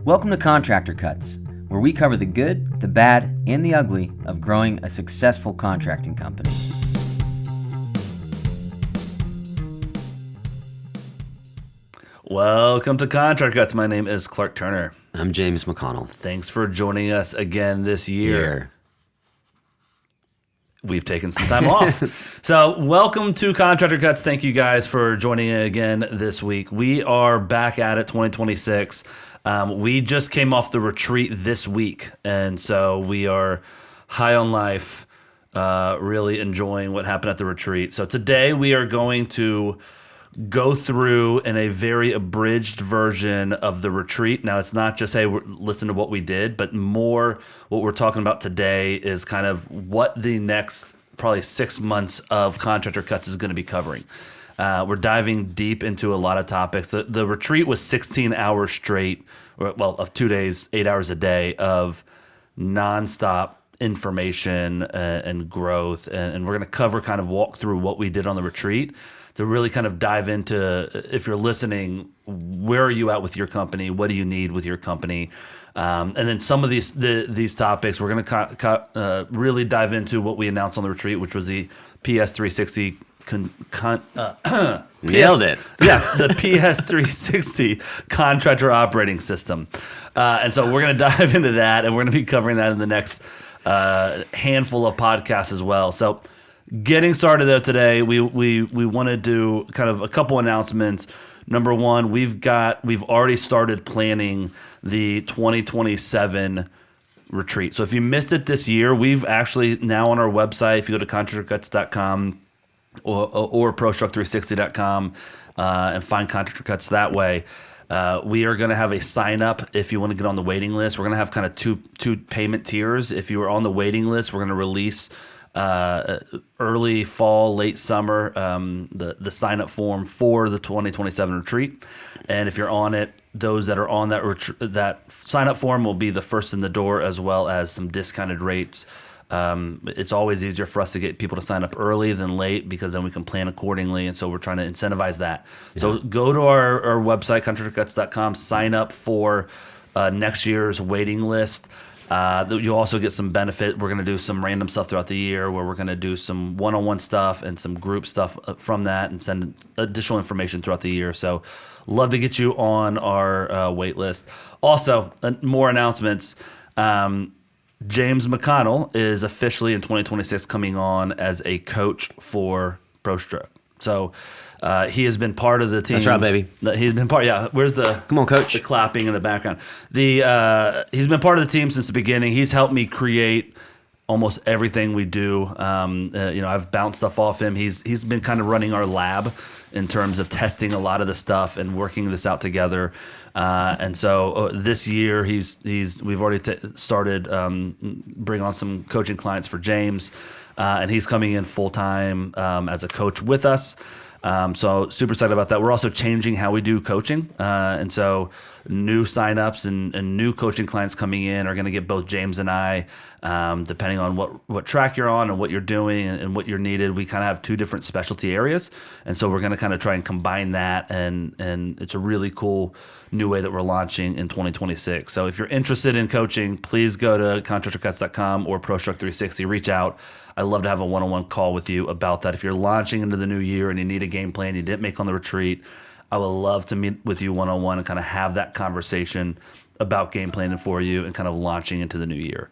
Welcome to Contractor Cuts, where we cover the good, the bad, and the ugly of growing a successful contracting company. Welcome to Contractor Cuts. My name is Clark Turner. I'm James McConnell. Thanks for joining us again this year. We've taken some time off. So welcome to Contractor Cuts. Thank you guys for joining again this week. We are back at it 2026. We just came off the retreat this week, and so we are high on life, really enjoying what happened at the retreat. So today we are going to go through in a very abridged version of the retreat. Now, it's not just, hey, listen to what we did, but more what we're talking about today is kind of what the next probably 6 months of Contractor Cuts is going to be covering. We're diving deep into a lot of topics. The retreat was 16 hours straight, of 2 days, 8 hours a day of nonstop information and growth. And we're going to kind of walk through what we did on the retreat to really kind of dive into, if you're listening, where are you at with your company? What do you need with your company? And then some of these topics, we're going to really dive into what we announced on the retreat, which was the PS360 Nailed it. Yeah, the PS360 Contractor operating system. And so we're going to dive into that, and we're going to be covering that in the next handful of podcasts as well. So getting started though today, we want to do kind of a couple announcements. Number one, we've already started planning the 2027 retreat. So if you missed it this year, we've actually now on our website, if you go to contractorcuts.com or prostruct360.com and find Contractor Cuts that way, we are going to have a sign up if you want to get on the waiting list. We're going to have kind of two payment tiers. If you are on the waiting list, we're going to release early fall, late summer, the sign up form for the 2027 retreat. And if you're on it, those that are on that sign up form will be the first in the door, as well as some discounted rates. It's always easier for us to get people to sign up early than late, because then we can plan accordingly. And so we're trying to incentivize that. Yeah. So go to our website, contractorcuts.com, sign up for next year's waiting list. You'll also get some benefit. We're going to do some random stuff throughout the year where we're going to do some one-on-one stuff and some group stuff from that, and send additional information throughout the year. So love to get you on our wait list. Also, more announcements. James McConnell is officially in 2026 coming on as a coach for ProStroke. So he has been part of the team. That's right, baby. He's been part. Yeah, where's the come on, coach? The clapping in the background. He's been part of the team since the beginning. He's helped me create almost everything we do. I've bounced stuff off him. He's been kind of running our lab in terms of testing a lot of the stuff and working this out together. And so this year we've already started bring on some coaching clients for James, and he's coming in full time as a coach with us. So super excited about that. We're also changing how we do coaching. And so new signups and new coaching clients coming in are going to get both James and I, depending on what track you're on and what you're doing and what you're needed. We kind of have two different specialty areas. And so we're going to kind of try and combine that. And it's a really cool new way that we're launching in 2026. So if you're interested in coaching, please go to contractorcuts.com or ProStruct360. Reach out. I'd love to have a one-on-one call with you about that. If you're launching into the new year and you need a game plan you didn't make on the retreat, I would love to meet with you one-on-one and kind of have that conversation about game planning for you and kind of launching into the new year.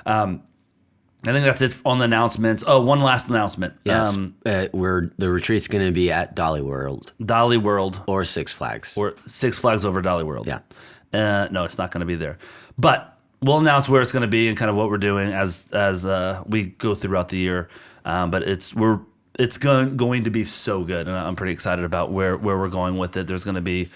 I think that's it on the announcements. Oh, one last announcement. Yes, the retreat's going to be at Dolly World. Or Six Flags. Or Six Flags over Dolly World. Yeah. No, it's not going to be there. But we'll announce where it's going to be and kind of what we're doing as we go throughout the year. But it's going to be so good, and I'm pretty excited about where we're going with it. There's going to be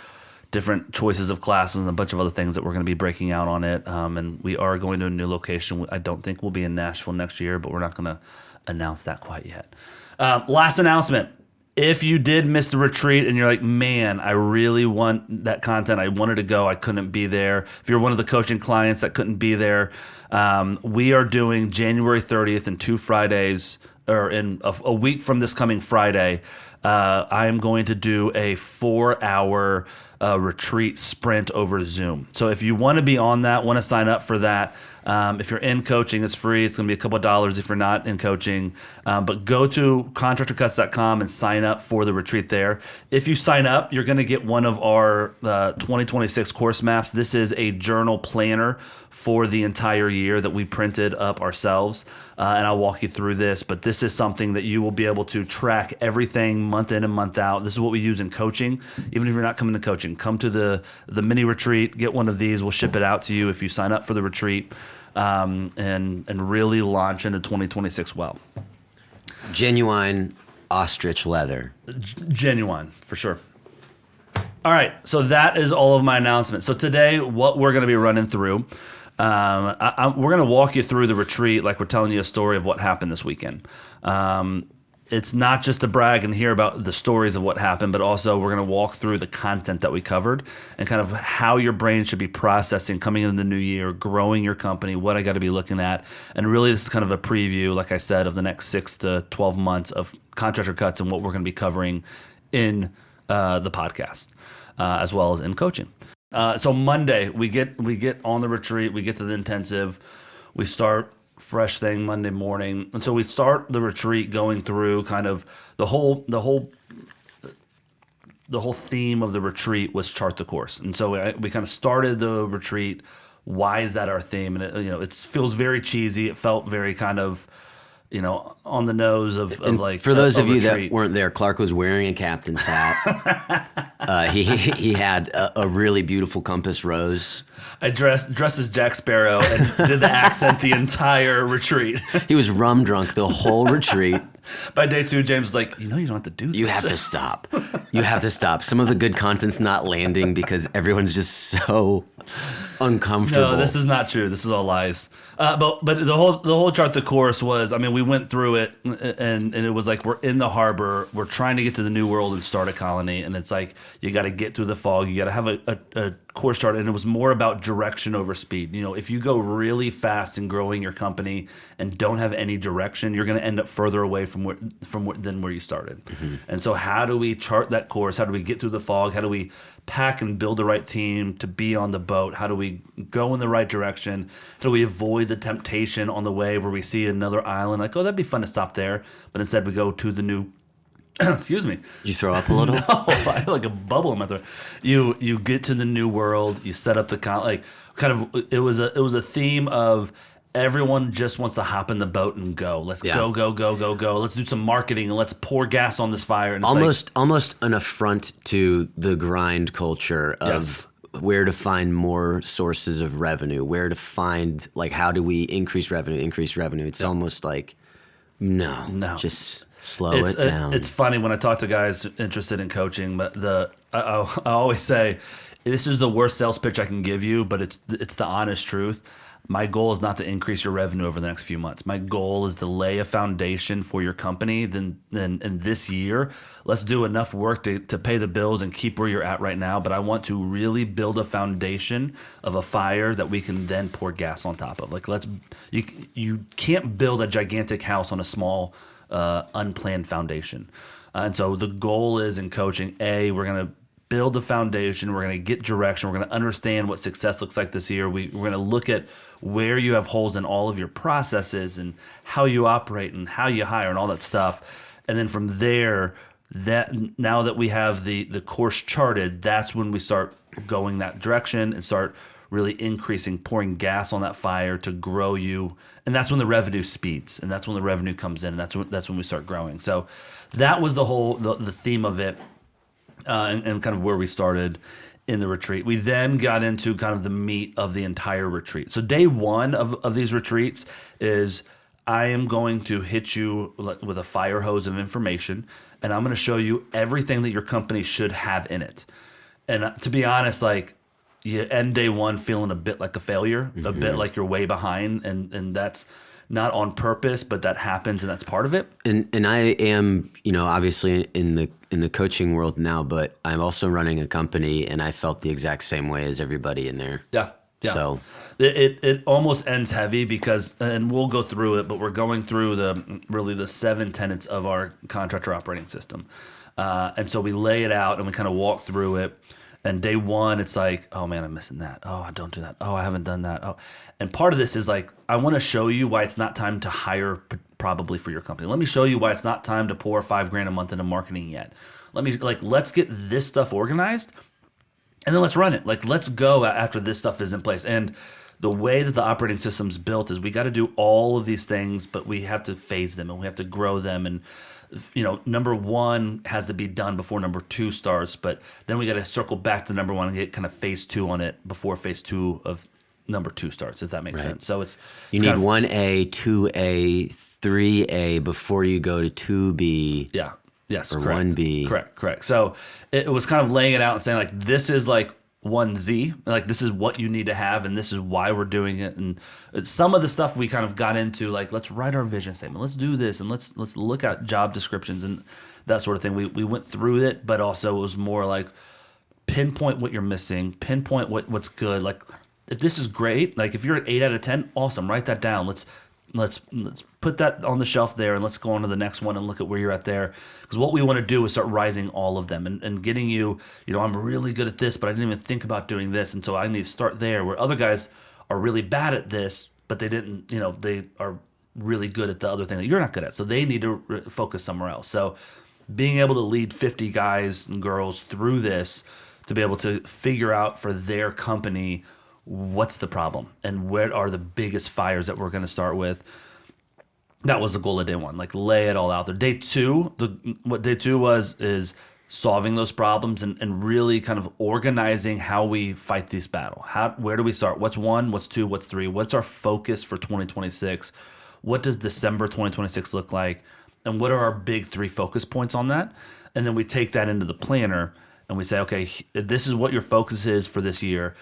different choices of classes and a bunch of other things that we're going to be breaking out on it. And we are going to a new location. I don't think we'll be in Nashville next year, but we're not going to announce that quite yet. Last announcement. If you did miss the retreat and you're like, man, I really want that content. I wanted to go. I couldn't be there. If you're one of the coaching clients that couldn't be there, we are doing January 30th and 2 Fridays, or in a week from this coming Friday, I am going to do a 4-hour retreat sprint over Zoom. So if you want to be on that, want to sign up for that, if you're in coaching, it's free. It's going to be a couple of dollars if you're not in coaching. But go to contractorcuts.com and sign up for the retreat there. If you sign up, you're going to get one of our 2026 course maps. This is a journal planner for the entire year that we printed up ourselves. And I'll walk you through this. But this is something that you will be able to track everything month in and month out. This is what we use in coaching. Even if you're not coming to coaching, come to the mini retreat, get one of these. We'll ship it out to you if you sign up for the retreat. And really launch into 2026 well. Genuine ostrich leather. Genuine, for sure. All right, so that is all of my announcements. So today, what we're going to be running through, we're going to walk you through the retreat like we're telling you a story of what happened this weekend. It's not just to brag and hear about the stories of what happened, but also we're going to walk through the content that we covered and kind of how your brain should be processing coming into the new year, growing your company, what I got to be looking at. And really, this is kind of a preview, like I said, of the next 6 to 12 months of Contractor Cuts and what we're going to be covering in the podcast, as well as in coaching. So Monday, we get on the retreat, we get to the intensive, we start fresh thing Monday morning. And so we start the retreat going through kind of the whole theme of the retreat was chart the course. And so we kind of started the retreat. Why is that our theme? And it feels very cheesy. It felt very kind of, on the nose of like. For those of you retreat. that weren't there, Clark was wearing a captain's hat. He had a really beautiful compass rose. I dressed as Jack Sparrow and did the accent the entire retreat. He was rum drunk the whole retreat. By day 2, James was like, you don't have to do this. You have to stop. You have to stop. Some of the good content's not landing because everyone's just so uncomfortable. No, this is not true. This is all lies. But the whole chart the course was, we went through it and it was like we're in the harbor, we're trying to get to the new world and start a colony, and it's like you got to get through the fog, you got to have a course chart, and it was more about direction over speed. If you go really fast in growing your company and don't have any direction, you're going to end up further away than where you started. Mm-hmm. And so how do we chart that course? How do we get through the fog? How do we pack and build the right team to be on the boat? How do we go in the right direction? How do we avoid the temptation on the way where we see another island, like, oh, that'd be fun to stop there, but instead we go to the new excuse me. Did you throw up a little? No, I had like a bubble in my throat. You get to the new world, you set up the it was a theme of everyone just wants to hop in the boat and go. Let's go. Let's do some marketing and let's pour gas on this fire. And it's almost an affront to the grind culture of Yes. where to find more sources of revenue, where to find, like, how do we increase revenue. It's almost like, no, just slow it down. It's funny when I talk to guys interested in coaching, but I always say, this is the worst sales pitch I can give you, but it's the honest truth. My goal is not to increase your revenue over the next few months. My goal is to lay a foundation for your company. Then in this year, let's do enough work to pay the bills and keep where you're at right now. But I want to really build a foundation of a fire that we can then pour gas on top of. Like, you can't build a gigantic house on a small, unplanned foundation. And so the goal is in coaching, we're going to build a foundation. We're going to get direction. We're going to understand what success looks like this year. We're going to look at where you have holes in all of your processes and how you operate and how you hire and all that stuff. And then from there, now that we have the course charted, that's when we start going that direction and start really increasing, pouring gas on that fire to grow you. And that's when the revenue speeds, and that's when the revenue comes in, and that's when we start growing. So that was the theme of it. And kind of where we started in the retreat. We then got into kind of the meat of the entire retreat. So day 1 of these retreats is I am going to hit you with a fire hose of information, and I'm going to show you everything that your company should have in it. And to be honest, like, you end day 1 feeling a bit like a failure, mm-hmm. a bit like you're way behind, and that's not on purpose, but that happens, and that's part of it. And I am, obviously in the coaching world now, but I'm also running a company, and I felt the exact same way as everybody in there. Yeah. So it almost ends heavy because, and we'll go through it, but we're going through the 7 tenets of our contractor operating system. And so we lay it out and we kind of walk through it. And day one, it's like, oh man, I'm missing that. Oh, I don't do that. Oh, I haven't done that. Oh, and part of this is like, I want to show you why it's not time to hire probably for your company. Let me show you why it's not time to pour $5,000 a month into marketing yet. Let's get this stuff organized, and then let's run it. Like, let's go after this stuff is in place. And the way that the operating system's built is we got to do all of these things, but we have to phase them and we have to grow them. And number one has to be done before number two starts, but then we got to circle back to number one and get kind of phase two on it before phase two of number two starts, if that makes sense. So you need 1A, 2A, 3A before you go to 2B. Yeah. Yes. Or correct. 1B. Correct. So it was kind of laying it out and saying like, this is like 1Z, like this is what you need to have, and this is why we're doing it. And some of the stuff we kind of got into, like, let's write our vision statement, let's do this, and let's look at job descriptions and that sort of thing. We went through it, but also it was more like pinpoint what you're missing, pinpoint what's good. Like, if this is great, like if you're at 8 out of 10, awesome, write that down. Let's put that on the shelf there, and let's go on to the next one and look at where you're at there. Because what we want to do is start rising all of them and getting you, I'm really good at this, but I didn't even think about doing this. And so I need to start there, where other guys are really bad at this, but they didn't, they are really good at the other thing that you're not good at. So they need to focus somewhere else. So being able to lead 50 guys and girls through this to be able to figure out for their company what's the problem and where are the biggest fires that we're going to start with. That was the goal of day one. Like, lay it all out there. Day two, what day two is solving those problems and really kind of organizing how we fight this battle. Where do we start? What's 1? What's 2? What's 3? What's our focus for 2026? What does December 2026 look like? And what are our big 3 focus points on that? And then we take that into the planner and we say, okay, this is what your focus is for this year.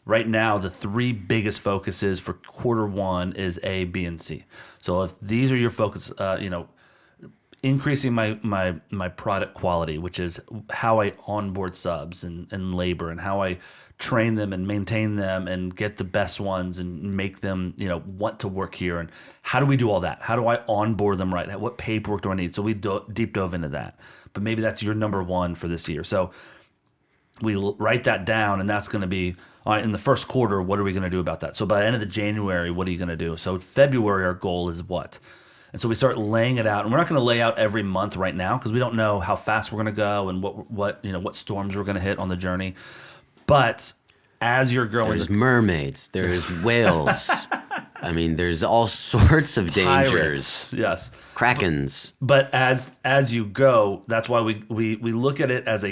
Right now, the 3 biggest focuses for quarter one is A, B, and C. So if these are your focus, increasing my product quality, which is how I onboard subs and labor, and how I train them and maintain them and get the best ones and make them, want to work here. And how do we do all that? How do I onboard them right? What paperwork do I need? So we deep dove into that. But maybe that's your number 1 for this year. So we write that down, and that's going to be, all right, in the first quarter, what are we going to do about that? So by the end of the January, what are you going to do? So February, our goal is what? And so we start laying it out, and we're not going to lay out every month right now because we don't know how fast we're going to go and what storms we're going to hit on the journey. But as you're growing, there's mermaids, there's whales. I mean, there's all sorts of dangers. Pirates, yes, krakens. But as you go, that's why we look at it as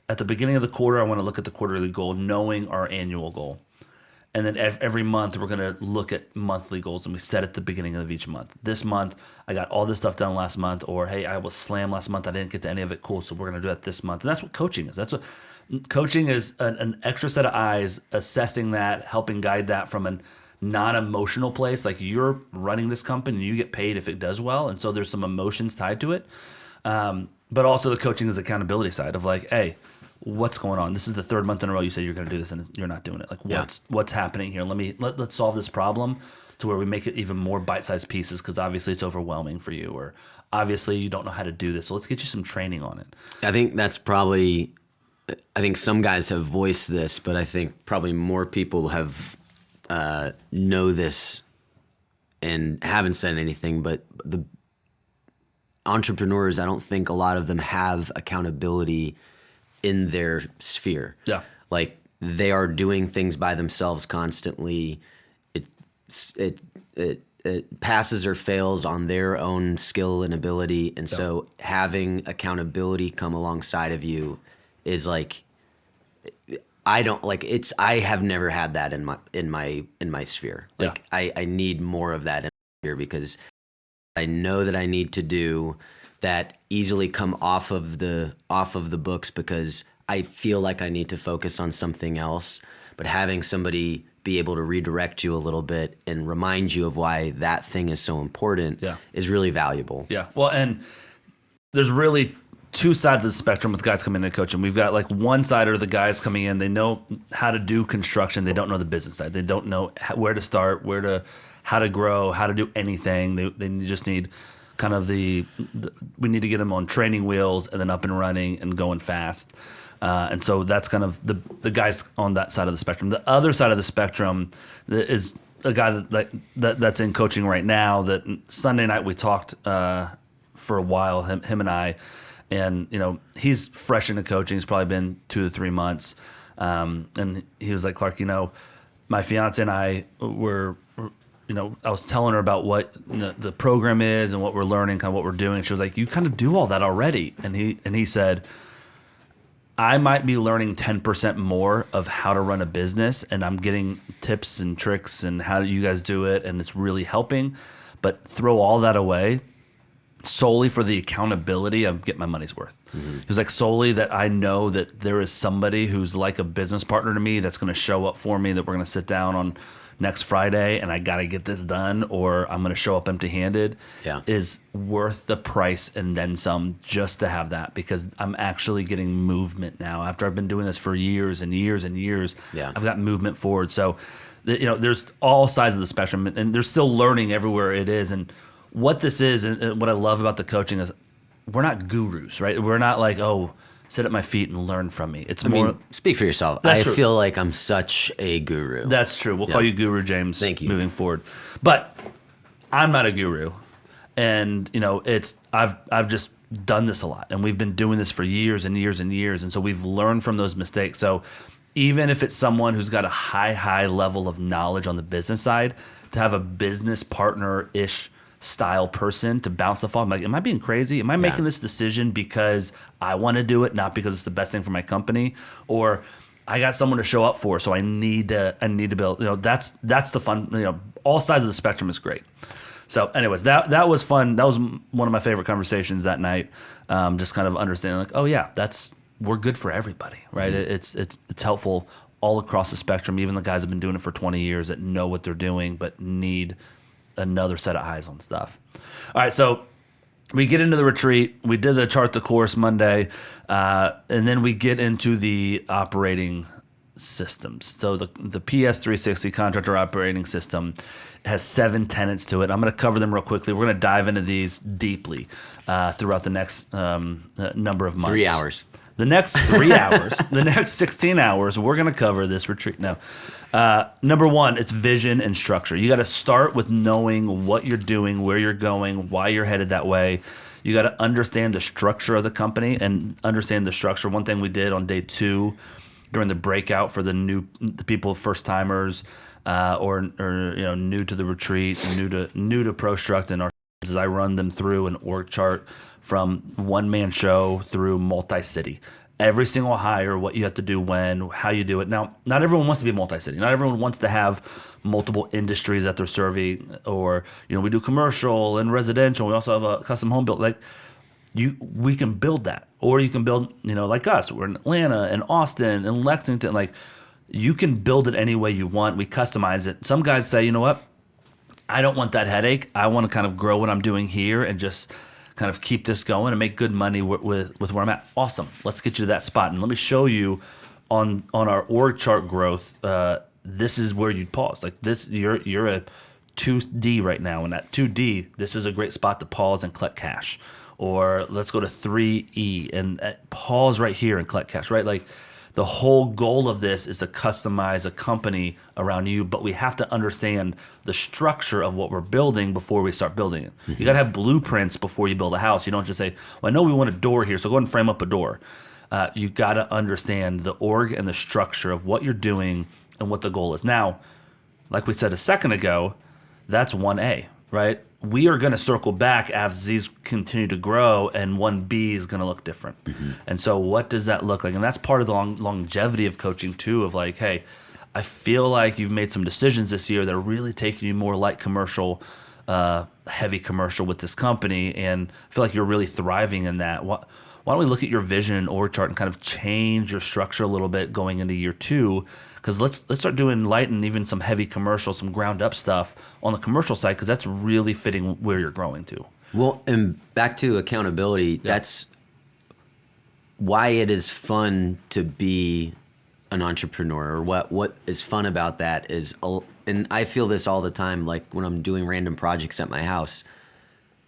at the beginning of the quarter, I want to look at the quarterly goal, knowing our annual goal. And then every month, we're going to look at monthly goals, and we set at the beginning of each month. This month, I got all this stuff done last month, or, hey, I was slammed last month. I didn't get to any of it. Cool, so we're going to do that this month. And that's what coaching is. That's what coaching is, an extra set of eyes, assessing that, helping guide that from a non-emotional place. Like, you're running this company, and you get paid if it does well, and so there's some emotions tied to it. But also the coaching is accountability side of like, hey, what's going on? This is the 3rd month in a row you said you're going to do this and you're not doing it. Like, what's happening here? Let's solve this problem to where we make it even more bite-sized pieces, because obviously it's overwhelming for you, or obviously you don't know how to do this. So let's get you some training on it. I think some guys have voiced this, but I think probably more people have know this and haven't said anything. But the entrepreneurs, I don't think a lot of them have accountability in their sphere. Yeah. Like, they are doing things by themselves constantly. It passes or fails on their own skill and ability. And so having accountability come alongside of you is like, I have never had that in my sphere. Like, I need more of that in my sphere, because I know that I need to do that easily come off of the books because I feel like I need to focus on something else. But having somebody be able to redirect you a little bit and remind you of why that thing is so important is really valuable. Yeah. Well, and there's really 2 sides of the spectrum with guys coming into coaching. We've got like one side are the guys coming in. They know how to do construction. They don't know the business side. They don't know where to start, how to grow, how to do anything. They just need kind of the we need to get them on training wheels and then up and running and going fast. And so that's kind of the guys on that side of the spectrum. The other side of the spectrum is a guy that's in coaching right now. That Sunday night we talked for a while, him and I, and he's fresh into coaching. He's probably been 2 to 3 months, and he was like, Clark, my fiance and I were. I was telling her about what the program is and what we're learning, kind of what we're doing. She was like, "You kind of do all that already," and he said, I might be learning 10% more of how to run a business, and I'm getting tips and tricks and how you guys do it, and it's really helping. But throw all that away solely for the accountability of get my money's worth. Mm-hmm. It was like solely that I know that there is somebody who's like a business partner to me that's going to show up for me, that we're going to sit down on next Friday and I got to get this done, or I'm going to show up empty-handed, is worth the price and then some, just to have that, because I'm actually getting movement now. After I've been doing this for years and years and years, I've got movement forward. So, there's all sides of the spectrum, and there's still learning everywhere it is. And what this is, and what I love about the coaching is we're not gurus, right? We're not like, sit at my feet and learn from me. It's more. Speak for yourself. I feel like I'm such a guru. That's true. We'll call you Guru James. Thank you. Moving forward, but I'm not a guru, and I've just done this a lot, and we've been doing this for years and years and years, and so we've learned from those mistakes. So even if it's someone who's got a high level of knowledge on the business side, to have a business partner-ish style person to bounce stuff off. I'm like, am I being crazy? Am I making this decision because I want to do it, not because it's the best thing for my company? Or I got someone to show up for, so I need to build. That's the fun. All sides of the spectrum is great. So, anyways, that was fun. That was one of my favorite conversations that night. Just kind of understanding, like, we're good for everybody, right? Mm-hmm. It's helpful all across the spectrum. Even the guys have been doing it for 20 years that know what they're doing, but need another set of eyes on stuff. All right, so we get into the retreat. We did the chart the course Monday, and then we get into the operating systems. So the PS360 Contractor operating system has 7 tenets to it. I'm going to cover them real quickly. We're going to dive into these deeply throughout the next number of months. 3 hours. The next 3 hours, the next 16 hours, we're going to cover this retreat. Now, number one, it's vision and structure. You got to start with knowing what you're doing, where you're going, why you're headed that way. You got to understand the structure of the company and understand the structure. One thing we did on day 2 during the breakout for the people, first timers, or new to the retreat, new to ProStruct, and our is I run them through an org chart from one-man show through multi-city. Every single hire, what you have to do when, how you do it. Now, not everyone wants to be multi-city. Not everyone wants to have multiple industries that they're serving, or, we do commercial and residential. We also have a custom home built. Like, we can build that. Or you can build, like us. We're in Atlanta and Austin and Lexington. Like, you can build it any way you want. We customize it. Some guys say, you know what? I don't want that headache. I want to kind of grow what I'm doing here and just kind of keep this going and make good money with where I'm at. Awesome. Let's get you to that spot. And let me show you on our org chart growth, this is where you'd pause. Like this, you're a 2D right now. And at 2D, this is a great spot to pause and collect cash. Or let's go to 3E and pause right here and collect cash, right? Like, the whole goal of this is to customize a company around you, but we have to understand the structure of what we're building before we start building it. Mm-hmm. You got to have blueprints before you build a house. You don't just say, well, I know we want a door here, so go ahead and frame up a door. You got to understand the org and the structure of what you're doing and what the goal is. Now, like we said a second ago, that's 1A, right? We are going to circle back as these continue to grow, and 1B is going to look different. Mm-hmm. And so what does that look like? And that's part of the longevity of coaching too, of like, hey, I feel like you've made some decisions this year that are really taking you more light commercial, heavy commercial with this company, and I feel like you're really thriving in that. Why don't we look at your vision and org chart and kind of change your structure a little bit going into year 2? Because let's start doing light and even some heavy commercial, some ground up stuff on the commercial side, because that's really fitting where you're growing to. Well, and back to accountability, that's why it is fun to be an entrepreneur. Or what is fun about that is, and I feel this all the time, like when I'm doing random projects at my house,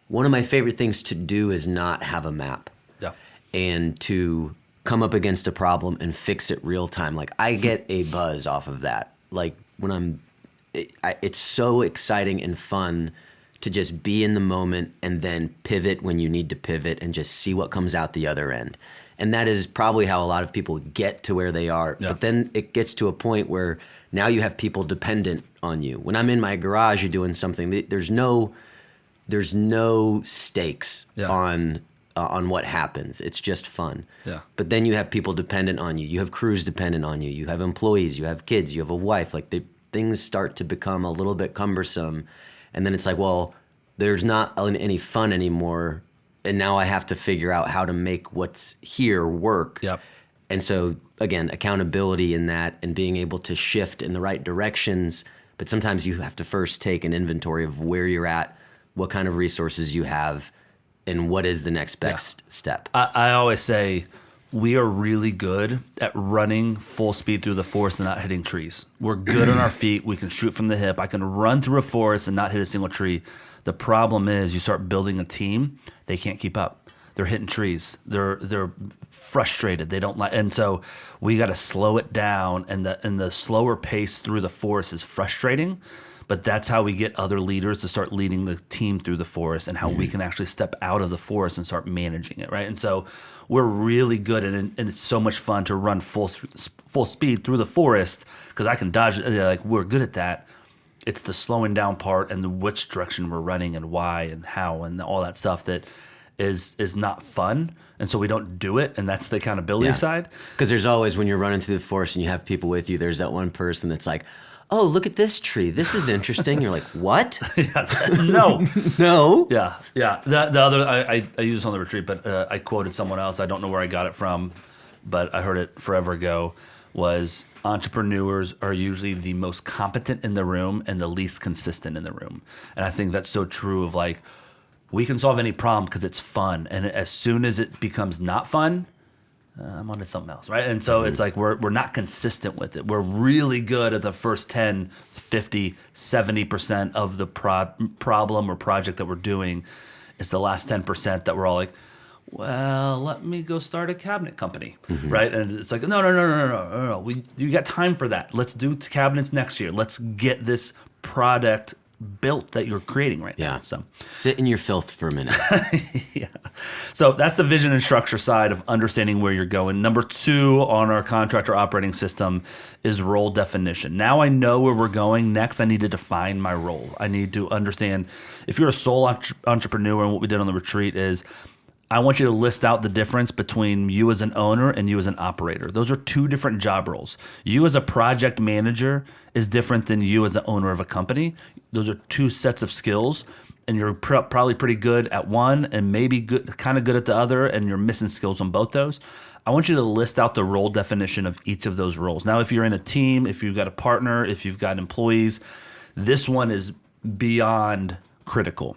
one of my favorite things to do is not have a map. Yeah. And to come up against a problem and fix it real time. Like I get a buzz off of that. Like when it's so exciting and fun to just be in the moment and then pivot when you need to pivot and just see what comes out the other end. And that is probably how a lot of people get to where they are. Yeah. But then it gets to a point where now you have people dependent on you. When I'm in my garage doing something, there's no stakes on what happens. It's just fun. Yeah. But then you have people dependent on you. You have crews dependent on you. You have employees. You have kids. You have a wife. Like things start to become a little bit cumbersome. And then it's like, well, there's not any fun anymore. And now I have to figure out how to make what's here work. Yep. And so, again, accountability in that and being able to shift in the right directions. But sometimes you have to first take an inventory of where you're at, what kind of resources you have, and what is the next best step. I always say we are really good at running full speed through the forest and not hitting trees. We're good on our feet. We can shoot from the hip. I can run through a forest and not hit a single tree. The problem is you start building a team, they can't keep up. They're hitting trees. They're frustrated. They don't like, and so we got to slow it down. And the slower pace through the forest is frustrating. But that's how we get other leaders to start leading the team through the forest, and how we can actually step out of the forest and start managing it, right? And so we're really good at it, and it's so much fun to run full speed through the forest because I can dodge. Like we're good at that. It's the slowing down part and which direction we're running and why and how and all that stuff that is not fun. And so we don't do it, and that's the accountability side. Because there's always, when you're running through the forest and you have people with you, there's that one person that's like, oh, look at this tree. This is interesting. You're like, what? No. No. Yeah. The other, I used this on the retreat, but I quoted someone else. I don't know where I got it from, but I heard it forever ago, was entrepreneurs are usually the most competent in the room and the least consistent in the room. And I think that's so true of like, we can solve any problem because it's fun. And as soon as it becomes not fun, I'm on to something else, right? And so it's like we're not consistent with it. We're really good at the first 10, 50, 70% of the problem or project that we're doing. It's the last 10% that we're all like, well, let me go start a cabinet company, right? And it's like, no. You got time for that. Let's do cabinets next year. Let's get this product built that you're creating right now. So sit in your filth for a minute. Yeah. So that's the vision and structure side of understanding where you're going. Number 2 on our contractor operating system is role definition. Now I know where we're going. Next, I need to define my role. I need to understand, if you're a sole entrepreneur, and what we did on the retreat is, I want you to list out the difference between you as an owner and you as an operator. Those are 2 different job roles. You as a project manager is different than you as an owner of a company. Those are 2 sets of skills, and you're probably pretty good at one and maybe kind of good at the other, and you're missing skills on both those. I want you to list out the role definition of each of those roles. Now, if you're in a team, if you've got a partner, if you've got employees, this one is beyond critical.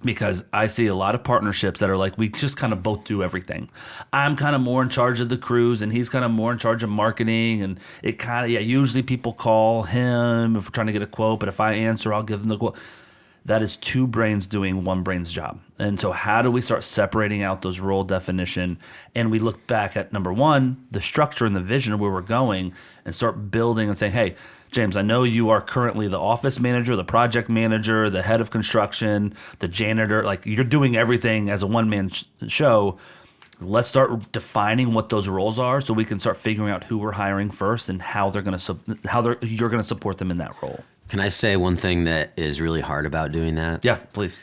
Because I see a lot of partnerships that are like, we just kind of both do everything. I'm kind of more in charge of the crews, and he's kind of more in charge of marketing. And it kind of, usually people call him if we're trying to get a quote, but if I answer, I'll give them the quote. That is 2 brains doing one brain's job. And so how do we start separating out those role definition? And we look back at, number 1, the structure and the vision of where we're going, and start building and saying, hey, James, I know you are currently the office manager, the project manager, the head of construction, the janitor. Like, you're doing everything as a one-man show. Let's start defining what those roles are, so we can start figuring out who we're hiring first and how you're going to support them in that role. Can I say one thing that is really hard about doing that? Yeah, please.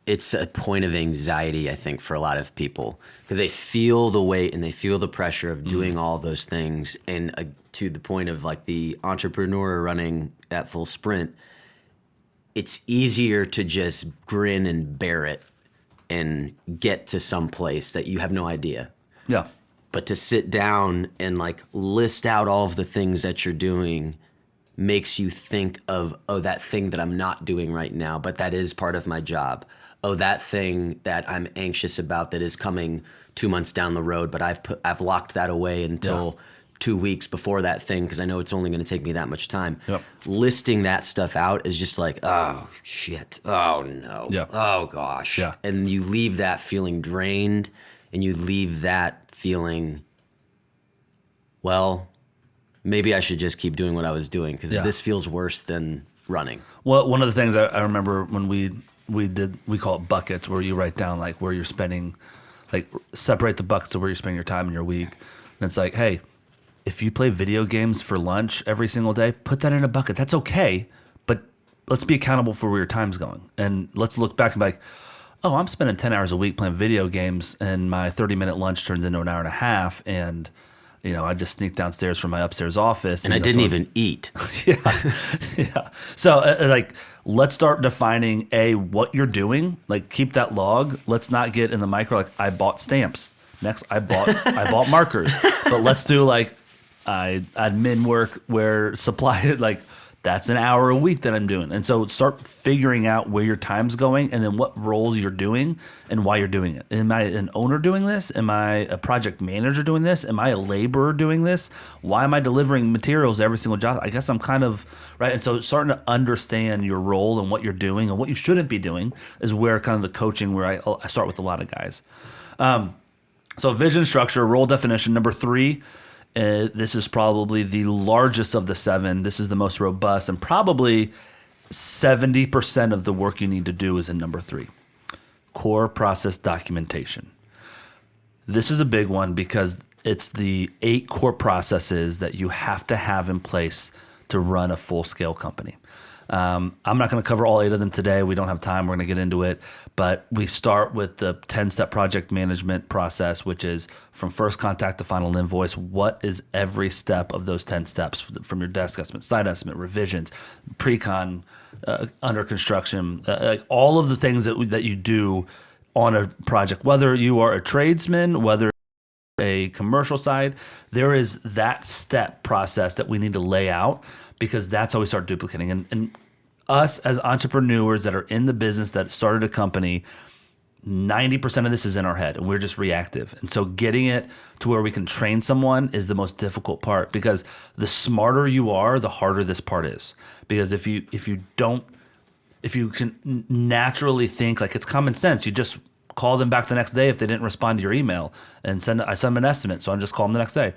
It's a point of anxiety, I think, for a lot of people, because they feel the weight and they feel the pressure of doing all those things. And to the point of like the entrepreneur running at full sprint, it's easier to just grin and bear it and get to some place that you have no idea. Yeah. But to sit down and like list out all of the things that you're doing makes you think of, oh, that thing that I'm not doing right now, but that is part of my job. Oh, that thing that I'm anxious about that is coming 2 months down the road, but I've locked that away until 2 weeks before that thing because I know it's only going to take me that much time. Yep. Listing that stuff out is just like, oh shit, oh no, Yeah. oh gosh, Yeah. and you leave that feeling drained, and you leave that feeling, well, maybe I should just keep doing what I was doing because Yeah. this feels worse than running. Well, one of the things I remember when we call it buckets, where you write down like where you're spending, like separate the buckets of where you're spending your time in your week. And it's like, hey, if you play video games for lunch every single day, put that in a bucket. That's okay, but let's be accountable for where your time's going. And let's look back and be like, oh, I'm spending 10 hours a week playing video games, and my 30-minute lunch turns into an hour and a half, and I just sneak downstairs from my upstairs office. And I didn't even eat. Yeah. So, let's start defining what you're doing. Like, keep that log. Let's not get in the micro. Like, I bought stamps. Next, I bought markers. But let's do admin work where supply that's an hour a week that I'm doing. And so start figuring out where your time's going and then what role you're doing and why you're doing it. Am I an owner doing this? Am I a project manager doing this? Am I a laborer doing this? Why am I delivering materials to every single job? I guess I'm kind of, right? And so starting to understand your role and what you're doing and what you shouldn't be doing is where kind of the coaching, where I start with a lot of guys. So vision, structure, role definition. Number 3, this is probably the largest of the 7. This is the most robust, and probably 70% of the work you need to do is in number 3. Core process documentation. This is a big one because it's the 8 core processes that you have to have in place to run a full-scale company. I'm not going to cover all 8 of them today. We don't have time. We're going to get into it. But we start with the 10-step project management process, which is from first contact to final invoice. What is every step of those 10 steps, from your desk estimate, site estimate, revisions, pre-con, under construction, all of the things that you do on a project, whether you are a tradesman, whether a commercial side, there is that step process that we need to lay out, because that's how we start duplicating. And us as entrepreneurs that are in the business, that started a company, 90% of this is in our head and we're just reactive. And so getting it to where we can train someone is the most difficult part, because the smarter you are, the harder this part is. Because if you can naturally think like it's common sense, you just call them back the next day if they didn't respond to your email and I send them an estimate, so I just call them the next day.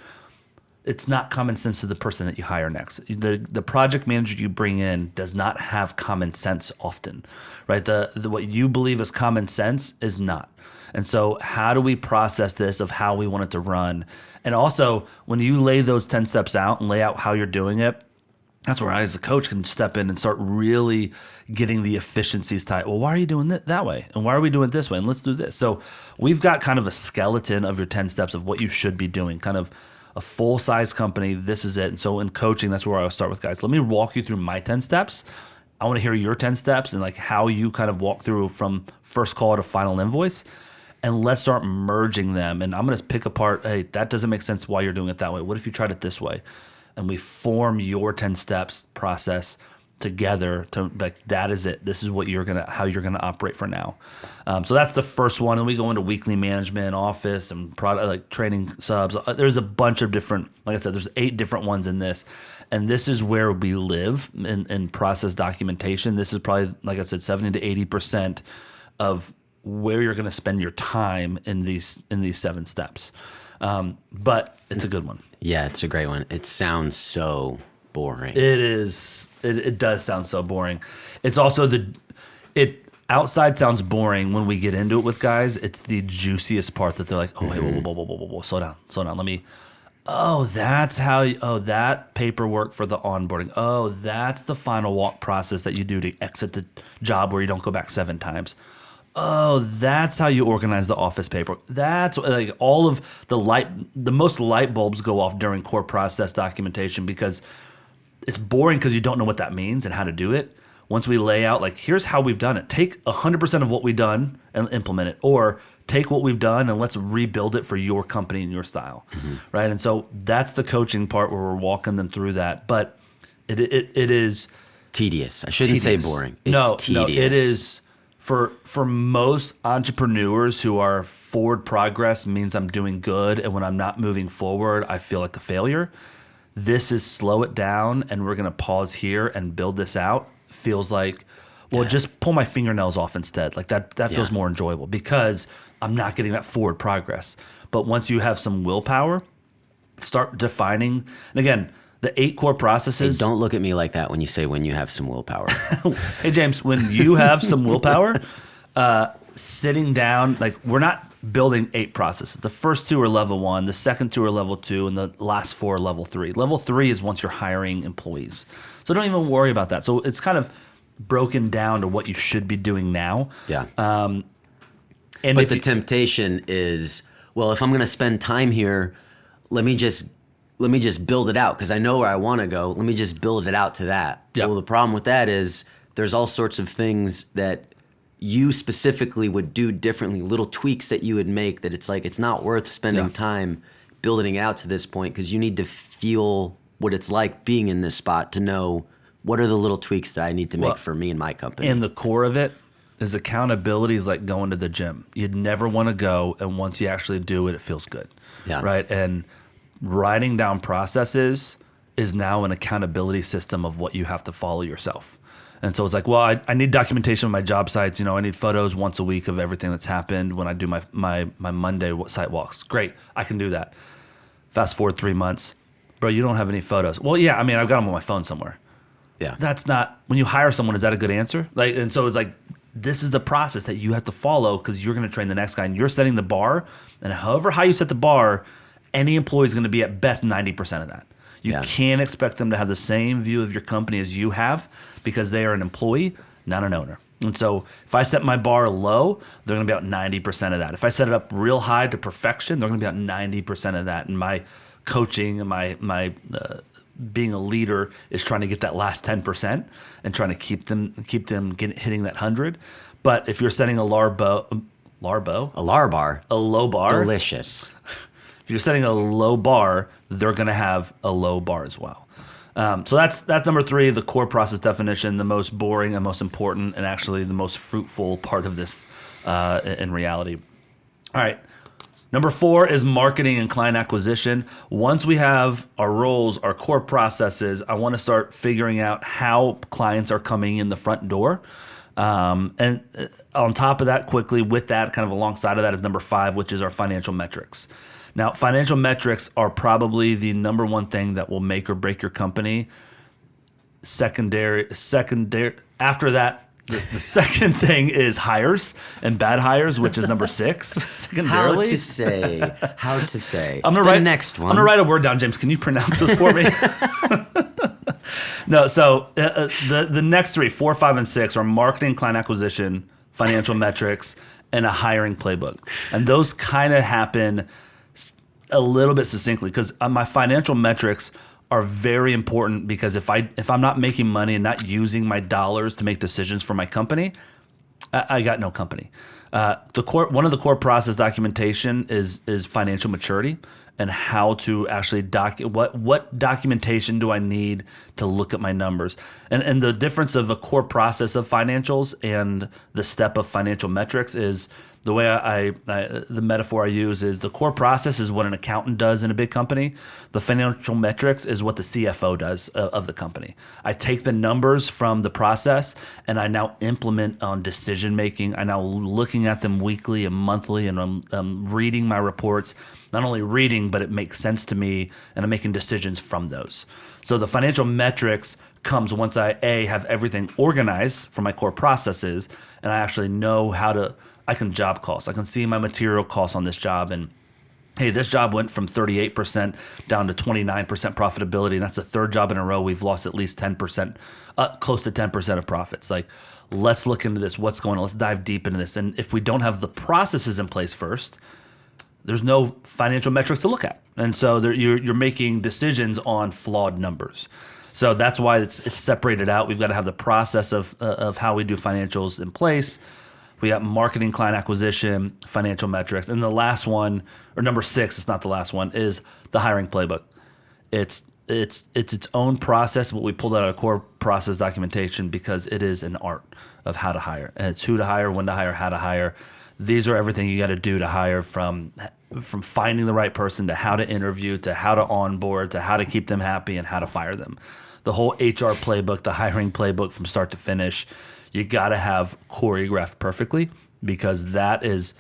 It's not common sense to the person that you hire next. The project manager you bring in does not have common sense often, right? The what you believe is common sense is not. And so how do we process this of how we want it to run? And also, when you lay those 10 steps out and lay out how you're doing it, that's where I, as a coach, can step in and start really getting the efficiencies tight. Well, why are you doing it that way? And why are we doing it this way? And let's do this. So we've got kind of a skeleton of your 10 steps of what you should be doing, kind of a full-size company. This is it. And so in coaching, that's where I start with guys. Let me walk you through my 10 steps. I want to hear your 10 steps and like how you kind of walk through from first call to final invoice. And let's start merging them. And I'm going to pick apart, hey, that doesn't make sense why you're doing it that way. What if you tried it this way? And we form your 10 steps process together to like, that is it. This is what how you're gonna operate for now. So that's the first one. And we go into weekly management, office, and product, like training subs. There's a bunch of different, like I said, there's 8 different ones in this. And this is where we live in process documentation. This is probably, like I said, 70 to 80% of where you're gonna spend your time in these 7 steps. But it's a good one. Yeah, it's a great one. It sounds so boring. It is. It does sound so boring. It's also outside sounds boring. When we get into it with guys, it's the juiciest part that they're like, oh, hey, whoa, slow down. Let me. Oh, that's how. That paperwork for the onboarding. Oh, that's the final walk process that you do to exit the job where you don't go back 7 times. Oh, that's how you organize the office paper. That's like all of the most light bulbs go off during core process documentation, because it's boring because you don't know what that means and how to do it. Once we lay out, like, here's how we've done it. Take 100% of what we've done and implement it, or take what we've done and let's rebuild it for your company and your style, right? And so that's the coaching part where we're walking them through that. But it is tedious. I shouldn't say boring. It's tedious. No, it is For most entrepreneurs who are forward progress means I'm doing good, and when I'm not moving forward, I feel like a failure. This is slow it down, and we're going to pause here and build this out. Feels like, well, just pull my fingernails off instead. Like that feels more enjoyable because I'm not getting that forward progress. But once you have some willpower, start defining, and again, the 8 core processes. Hey, don't look at me like that when you say when you have some willpower. Hey, James, when you have some willpower, sitting down, like we're not building 8 processes. The first 2 are level 1, the second 2 are level 2, and the last 4 are level 3. Level 3 is once you're hiring employees. So don't even worry about that. So it's kind of broken down to what you should be doing now. Yeah. And but the temptation is, well, if I'm going to spend time here, let me just build it out because I know where I want to go. Let me just build it out to that. Yep. Well, the problem with that is there's all sorts of things that you specifically would do differently, little tweaks that you would make that it's like it's not worth spending time building it out to this point because you need to feel what it's like being in this spot to know what are the little tweaks that I need to make for me and my company. And the core of it is accountability is like going to the gym. You'd never want to go, and once you actually do it, it feels good. Yeah. Right? And writing down processes is now an accountability system of what you have to follow yourself. And so it's like, well, I need documentation of my job sites. I need photos once a week of everything that's happened when I do my Monday site walks. Great, I can do that. Fast forward 3 months. Bro, you don't have any photos. Well, yeah, I've got them on my phone somewhere. Yeah. That's not, when you hire someone, is that a good answer? And so it's like, this is the process that you have to follow because you're going to train the next guy and you're setting the bar. And however high you set the bar, any employee is going to be at best 90% of that. You can't expect them to have the same view of your company as you have because they are an employee, not an owner. And so if I set my bar low, they're going to be about 90% of that. If I set it up real high to perfection, they're going to be about 90% of that. And my coaching and my being a leader is trying to get that last 10% and trying to keep them hitting that 100. But if you're setting a low bar, delicious. If you're setting a low bar, they're going to have a low bar as well. So that's number 3, the core process definition, the most boring and most important, and actually the most fruitful part of this in reality. All right. Number 4 is marketing and client acquisition. Once we have our roles, our core processes, I want to start figuring out how clients are coming in the front door. And on top of that, quickly with that, kind of alongside of that is number 5, which is our financial metrics. Now, financial metrics are probably the number one thing that will make or break your company. Secondary. After that, the second thing is hires and bad hires, which is number 6. Secondarily, how to say. I'm gonna write next one. I'm gonna write a word down, James. Can you pronounce this for me? No. So the next 3, 4, 5, and 6 are marketing, client acquisition, financial metrics, and a hiring playbook. And those kind of happen a little bit succinctly because my financial metrics are very important because if I'm not making money and not using my dollars to make decisions for my company, I got no company. One of the core process documentation is financial maturity and how to actually what documentation do I need to look at my numbers. And the difference of a core process of financials and the step of financial metrics is the way the metaphor I use is the core process is what an accountant does in a big company. The financial metrics is what the CFO does of the company. I take the numbers from the process and I now implement on decision making. I'm now looking at them weekly and monthly, and I'm reading my reports. Not only reading, but it makes sense to me, and I'm making decisions from those. So the financial metrics comes once I have everything organized for my core processes, and I actually know I can job cost. I can see my material costs on this job, and hey, this job went from 38% down to 29% profitability, and that's the 3rd job in a row we've lost at least 10%, close to 10% of profits. Like, let's look into this. What's going on? Let's dive deep into this. And if we don't have the processes in place first, there's no financial metrics to look at. And so you're making decisions on flawed numbers. So that's why it's separated out. We've got to have the process of how we do financials in place. We got marketing, client acquisition, financial metrics. And the last one, or number 6, it's not the last one, is the hiring playbook. It's it's its own process. What we pulled out of our core process documentation because it is an art of how to hire. And it's who to hire, when to hire, how to hire. These are everything you got to do to hire, from finding the right person to how to interview to how to onboard to how to keep them happy and how to fire them. The whole HR playbook, the hiring playbook from start to finish, you got to have choreographed perfectly, because that is,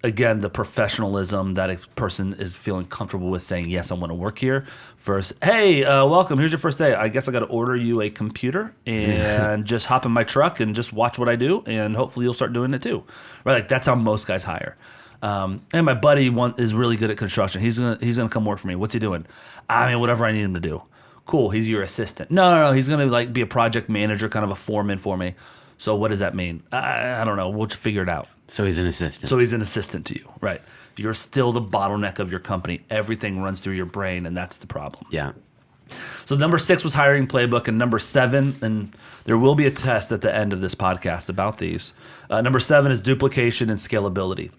again, the professionalism that a person is feeling comfortable with saying, yes, I want to work here, versus, hey, welcome, here's your first day. I guess I got to order you a computer and just hop in my truck and just watch what I do, and hopefully you'll start doing it too. Right? Like, that's how most guys hire. And my buddy is really good at construction. He's gonna come work for me. What's he doing? I mean, whatever I need him to do. Cool. He's your assistant. No. He's gonna like be a project manager, kind of a foreman for me. So what does that mean? I don't know. We'll just figure it out. So he's an assistant. So he's an assistant to you, right? You're still the bottleneck of your company. Everything runs through your brain, and that's the problem. Yeah. So number 6 was hiring playbook, and number 7, and there will be a test at the end of this podcast about these. Number 7 is duplication and scalability.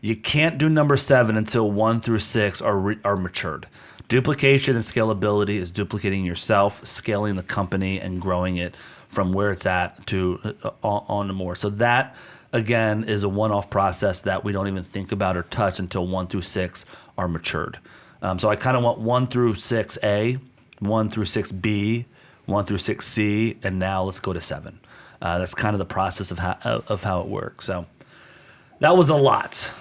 You can't do number 7 until 1 through 6 are matured. Duplication and scalability is duplicating yourself, scaling the company, and growing it from where it's at to on to more. So that, again, is a one-off process that we don't even think about or touch until 1 through 6 are matured. So I kind of want 1 through 6A, 1 through 6B, 1 through 6C, and now let's go to 7. That's kind of the process of how it works. So that was a lot.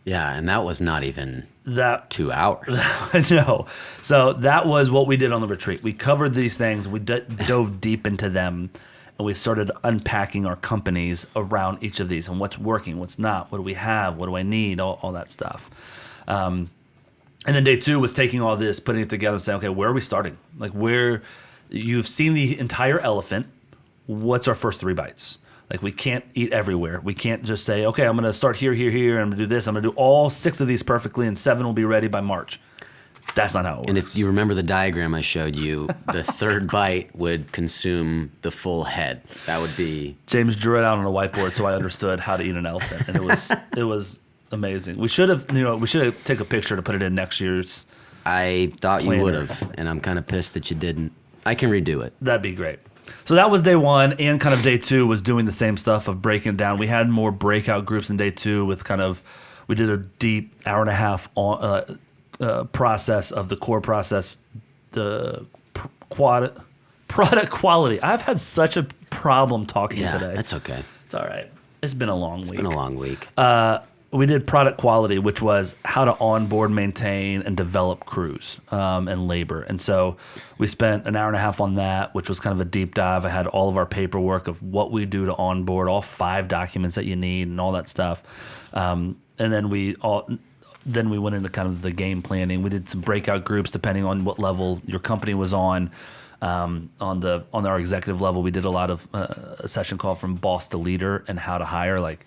Yeah, and that was not even 2 hours. No. So that was what we did on the retreat. We covered these things. We dove deep into them, and we started unpacking our companies around each of these and what's working, what's not, what do we have, what do I need, all that stuff. And then day 2 was taking all this, putting it together and saying, okay, where are we starting? Like, where you've seen the entire elephant, what's our first 3 bites? Like, we can't eat everywhere. We can't just say, okay, I'm going to start here, and I'm going to do this. I'm going to do all 6 of these perfectly, and 7 will be ready by March. That's not how it works. And if you remember the diagram I showed you, the 3rd bite would consume the full head. That would be... James drew it out on a whiteboard so I understood how to eat an elephant, and it was amazing. We should have taken a picture to put it in next year's. I thought you would have, and I'm kind of pissed that you didn't. I can redo it. That'd be great. So that was day 1, and kind of day 2 was doing the same stuff of breaking it down. We had more breakout groups in day 2 with we did a deep hour-and-a-half process of the core process, the product quality. I've had such a problem talking today. That's okay. It's all right. It's been a long week. It's been a long week. We did product quality, which was how to onboard, maintain, and develop crews and labor. And so we spent an hour and a half on that, which was kind of a deep dive. I had all of our paperwork of what we do to onboard, all 5 documents that you need, and all that stuff. And then we went into kind of the game planning. We did some breakout groups depending on what level your company was on. On our executive level, we did a lot of a session called From Boss to Leader and how to hire,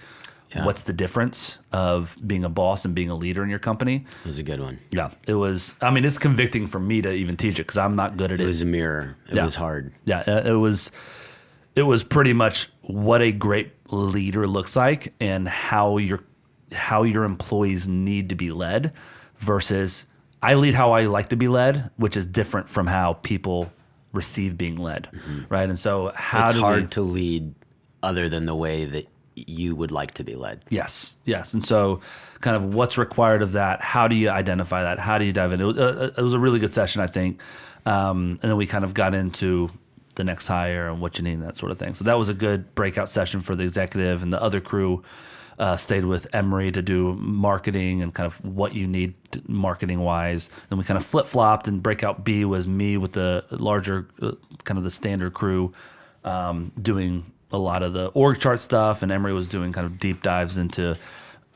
what's the difference of being a boss and being a leader in your company? It was a good one. Yeah, it was. I mean, it's convicting for me to even teach it because I'm not good at it. It was a mirror. It was hard. Yeah, it was pretty much what a great leader looks like and how your employees need to be led versus I lead how I like to be led, which is different from how people receive being led, right? And so it's hard to lead other than the way that you would like to be led. Yes. And so kind of what's required of that, how do you identify that, how do you dive in? It was a really good session, I think. And then we kind of got into the next hire and what you need and that sort of thing. So that was a good breakout session for the executive, and the other crew stayed with Emery to do marketing and kind of what you need marketing-wise. Then we kind of flip-flopped, and breakout B was me with the larger kind of the standard crew doing a lot of the org chart stuff, and Emery was doing kind of deep dives into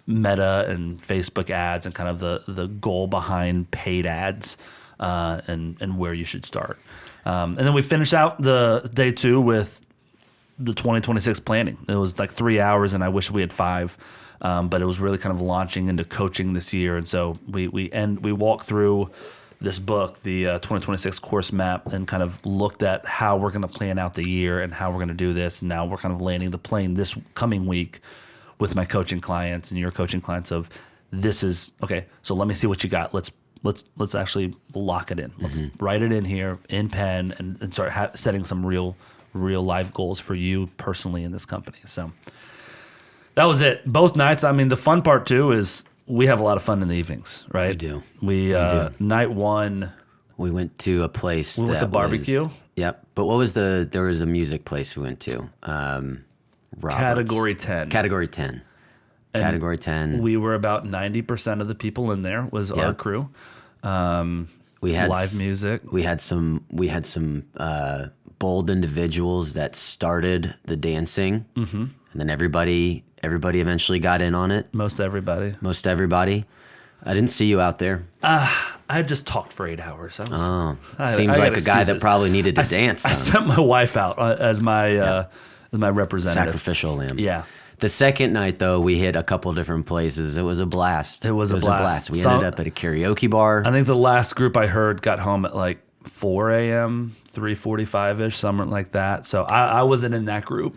Meta and Facebook ads and kind of the goal behind paid ads and where you should start. And then we finished out the day 2 with the 2026 planning. It was like 3 hours, and I wish we had 5, but it was really kind of launching into coaching this year. And so we walked through this book, the 2026 course map, and kind of looked at how we're going to plan out the year and how we're going to do this. And now we're kind of landing the plane this coming week with my coaching clients and your coaching clients of this is, okay, so let me see what you got. Let's let's actually lock it in. Let's write it in here in pen and start setting some real life goals for you personally in this company. So that was it. Both nights. I mean, the fun part too is we have a lot of fun in the evenings, right? We do. We do. Night one. We went to a place. We went to barbecue. Yep. But what was there was a music place we went to. Category 10. Category 10. And Category 10. We were about 90% of the people in there was our crew. We had live music. We had some bold individuals that started the dancing, and then everybody eventually got in on it. Most everybody. I didn't see you out there. I just talked for 8 hours. Seems like a guy that probably needed to dance. I sent my wife out as my representative. Sacrificial lamb. Yeah. The second night, though, we hit a couple different places. It was a blast. It was a blast. We ended up at a karaoke bar. I think the last group I heard got home at like 4 a.m., 3:45-ish, something like that. So I wasn't in that group.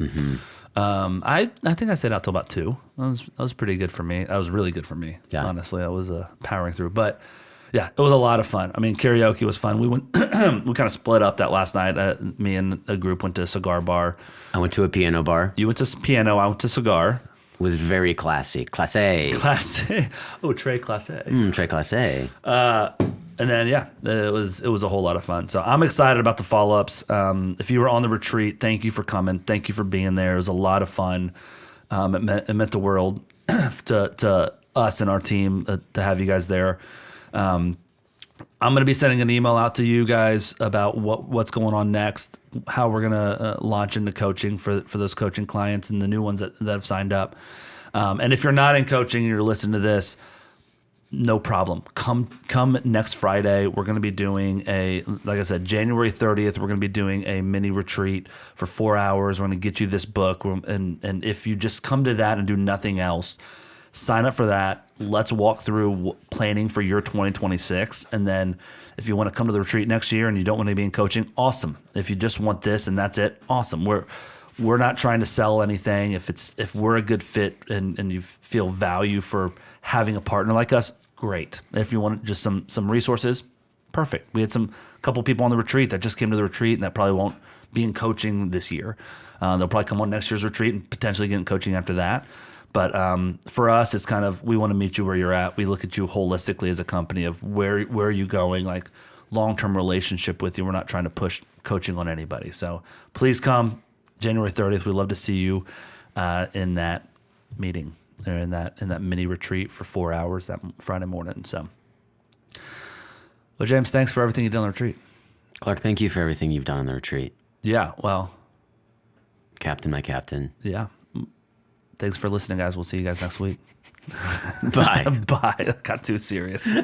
I think I stayed out till about 2. That was pretty good for me. That was really good for me. Yeah. Honestly, I was powering through. But yeah, it was a lot of fun. I mean, karaoke was fun. We went, we kind of split up that last night. Me and a group went to a cigar bar. I went to a piano bar. You went to piano. I went to cigar. It was very classy. Classé. Oh, très classé. Très classé. And then, it was a whole lot of fun. So I'm excited about the follow-ups. If you were on the retreat, thank you for coming. Thank you for being there. It was a lot of fun. It meant the world to us and our team to have you guys there. I'm going to be sending an email out to you guys about what's going on next, how we're going to launch into coaching for those coaching clients and the new ones that have signed up. And if you're not in coaching and you're listening to this, no problem. Come next Friday. We're going to be doing like I said, January 30th, we're going to be doing a mini retreat for 4 hours. We're going to get you this book. And if you just come to that and do nothing else, sign up for that. Let's walk through planning for your 2026. And then if you want to come to the retreat next year and you don't want to be in coaching, awesome. If you just want this and that's it, awesome. We're not trying to sell anything. If we're a good fit and you feel value for having a partner like us, great. If you want just some resources, perfect. We had a couple people on the retreat that just came to the retreat and that probably won't be in coaching this year. They'll probably come on next year's retreat and potentially get in coaching after that. But for us, it's kind of, we want to meet you where you're at. We look at you holistically as a company of where are you going, like long-term relationship with you. We're not trying to push coaching on anybody. So please come January 30th. We'd love to see you in that meeting or in that mini retreat for 4 hours that Friday morning. So, well, James, thanks for everything you've done on the retreat. Clark, thank you for everything you've done on the retreat. Yeah, well. Captain, my captain. Yeah. Thanks for listening, guys. We'll see you guys next week. Bye. Bye. Got too serious.